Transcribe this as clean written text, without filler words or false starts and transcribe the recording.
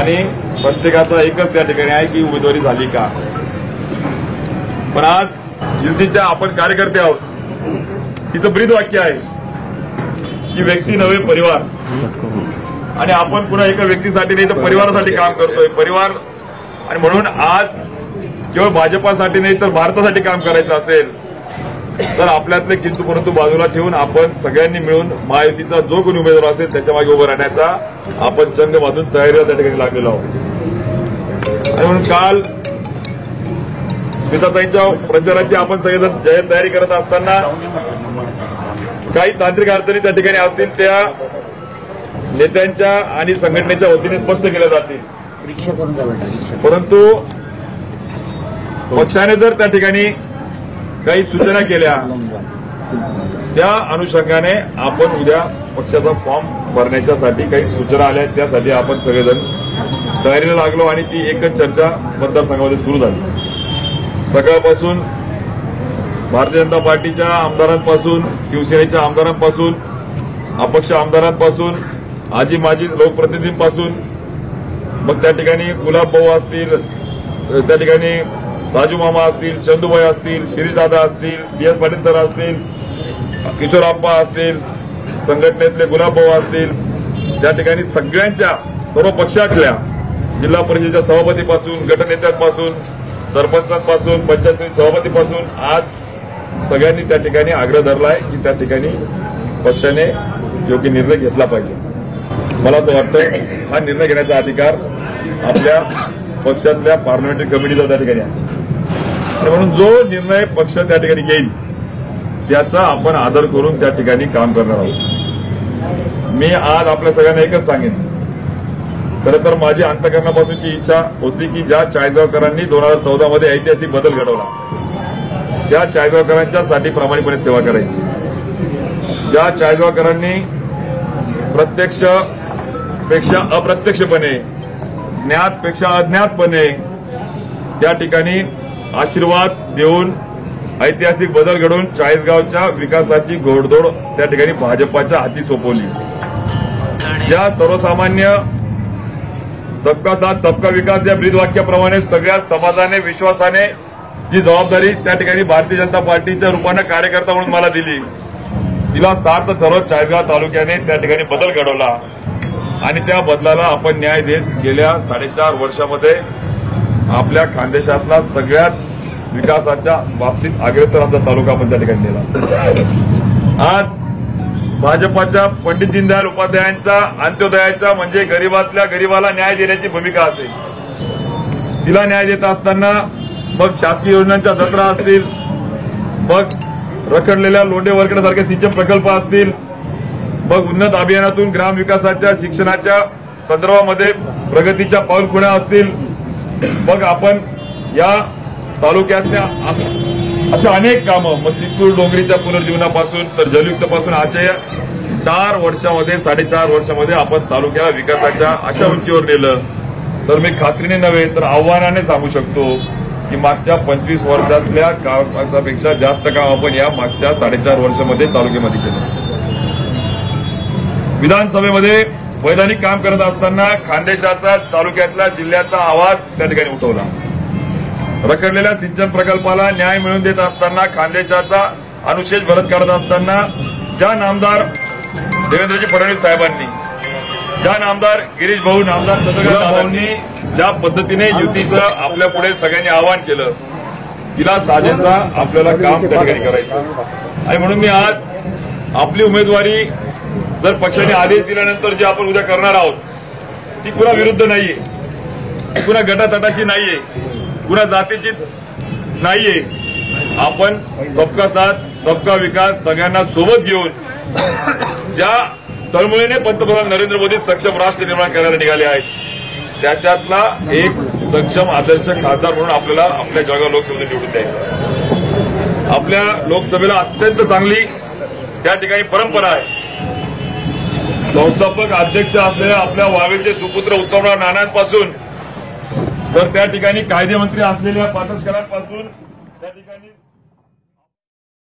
आणि प्रत्येकाचा एकच त्या ठिकाणी आहे की उमेदवारी झाली का. पण आज युतीच्या आपण कार्यकर्ते आहोत. तिचं ब्रीद वाक्य आहे की व्यक्ती नव्हे परिवार. आणि आपण पुन्हा एका व्यक्तीसाठी नाही तर परिवारासाठी काम करतोय. परिवार आणि म्हणून आज केवळ भाजपासाठी नाही तर भारतासाठी काम करायचं असेल तर आपल्यातले किंतु परंतु बाजूला ठेवून आपण सगळ्यांनी मिळून महायुतीचा जो कोणी उमेदवार असेल त्याच्या मागे उभं राहण्याचा आपण चंग बांधून तयारीला त्या ठिकाणी लागलेलो आहोत. आणि म्हणून काल स्मिताताईंच्या प्रचाराची आपण सगळेजण जाहीर तयारी करत असताना काही तांत्रिक अडचणी त्या ठिकाणी असतील त्या नेत्यांच्या आणि संघटनेच्या वतीने स्पष्ट केल्या जातील. परंतु पक्षाने जर त्या ठिकाणी काही सूचना केल्या त्या अनुषंगाने आपण उद्या पक्षाचा फॉर्म भरण्याच्यासाठी काही सूचना आल्या त्यासाठी आपण सगळेजण तयारीला लागलो आणि ती एकच चर्चा मतदारसंघामध्ये सुरू झाली. सकाळपासून भारतीय जनता पार्टीच्या आमदारांपासून शिवसेनेच्या आमदारांपासून अपक्ष आमदारांपासून आजी माजी लोकप्रतिनिधींपासून मग त्या ठिकाणी गुलाब भाऊ असतील, त्या ठिकाणी राजू मामा असतील, चंदूभाई असतील, शिरीषदादा असतील, बी.एस. पाटील सर असतील, किशोरप्पा असतील, संघटनेतले गुलाब भाऊ असतील, त्या ठिकाणी सगळ्यांच्या सर्व पक्षातल्या जिल्हा परिषदेच्या सभापतीपासून गटनेत्यांपासून सरपंचांपासून पंचायत समिती सभापतीपासून आज सगळ्यांनी त्या ठिकाणी आग्रह धरलाय की त्या ठिकाणी पक्षाने योग्य निर्णय घेतला पाहिजे. मला असं वाटतं हा निर्णय घेण्याचा अधिकार आपल्या पक्षातल्या पार्लमेंटरी कमिटीचा त्या ठिकाणी आहे. म्हणून जो निर्णय पक्ष त्या ठिकाणी घेईल त्याचा आपण आदर करून त्या ठिकाणी काम करणार आहोत. मी आज आपल्या सगळ्यांना एकच सांगेन, खरं तर माझी अंतःकरणापासूनची इच्छा होती की ज्या चाळीसगावकरांनी 2014 मध्ये ऐतिहासिक बदल घडवला त्या चाळीसगावकरांच्यासाठी प्रामाणिकपणे सेवा करायची. ज्या चाळीसगावकरांनी प्रत्यक्षपेक्षा अप्रत्यक्षपणे ज्ञातपेक्षा अज्ञातपणे त्या ठिकाणी आशीर्वाद देऊन ऐतिहासिक बदल घडवून चाळीसगावच्या विकासाची घोडदौड त्या ठिकाणी भाजपाच्या हाती सोपवली. ज्या सर्वसामान्य सबका साथ सबका विकास या ब्रीदवाक्याप्रमाणे सगळ्या समाजाने विश्वासाने जी जबाबदारी त्या ठिकाणी भारतीय जनता पार्टीच्या रूपानं कार्यकर्ता म्हणून मला दिली तिला सार्थ ठरवत चाळीसगाव तालुक्याने त्या ठिकाणी बदल घडवला आणि त्या बदलाला आपण न्याय देत गेल्या 4.5 वर्षामध्ये आपल्या खानदेशातला सगळ्यात विकासाच्या बाबतीत अग्रेसर आमचा तालुका आपण त्या ठिकाणी नेला. आज भाजपाच्या पंडित दीनदयाल उपाध्यायांचा अंत्योदयाचा म्हणजे गरीबातल्या गरीबाला न्याय देण्याची भूमिका असेल. तिला न्याय देत असताना मग शासकीय योजनांच्या जत्रा असतील, मग रखडलेल्या लोंढे वरकड्यासारखे सिंचन प्रकल्प असतील, मग उन्नत अभियानातून ग्रामविकासाच्या शिक्षणाच्या संदर्भामध्ये प्रगतीच्या पाऊलखुणा असतील, मग आपण या तालुक्यातल्या अशा अनेक कामं मग चित्तूर डोंगरीच्या पुनर्जीवनापासून तर जलयुक्तपासून अशा 4 वर्षामध्ये 4.5 वर्षामध्ये आपण तालुक्याला विकासाच्या अशा उंचीवर नेलं तर मी खात्रीने नव्हे तर आव्हानाने सांगू शकतो की मागच्या 25 वर्षातल्या कामापेक्षा जास्त काम आपण या मागच्या 4.5 वर्षामध्ये तालुक्यामध्ये केलं. विधानसभेमध्ये वैधानिक काम करत असताना खानदेशाचा तालुक्यातल्या जिल्ह्याचा आवाज त्या ठिकाणी उठवला. रखडलेल्या सिंचन प्रकल्पाला न्याय मिळवून देत असताना खानदेशाचा अनुशेष भरत काढत असताना ज्या नामदार देवेंद्रजी फडणवीस साहेबांनी, ज्या नामदार गिरीश भाऊ, नामदार भाऊंनी ज्या पद्धतीने युतीचं आपल्या पुढे सगळ्यांनी आवाहन केलं तिला साजेसा आपल्याला काम त्या ठिकाणी करायचं. आणि म्हणून मी आज आपली उमेदवारी जर पक्षाने आदेश दिल्यानंतर जे आपण उद्या करणार आहोत ती कुणा विरुद्ध नाहीये, कुणा गटातटाची नाहीये, कुणा जातीची नाहीये. आपण सबका साथ सबका विकास सगळ्यांना सोबत घेऊन ज्या तळमळीने पंतप्रधान नरेंद्र मोदी सक्षम राष्ट्र निर्माण करायला निघाले आहेत त्याच्यातला एक सक्षम आदर्श खासदार म्हणून आपल्याला आपल्या जळगाव लोकसभेत निवडून द्यायचं. आपल्या लोकसभेला अत्यंत चांगली त्या ठिकाणी परंपरा आहे. संस्थापक अध्यक्ष असलेल्या आपल्या वावेचे सुपुत्र उत्तमराव नानांपासून तर त्या ठिकाणी कायदेमंत्री असलेल्या पाटसकरांपासून त्या ठिकाणी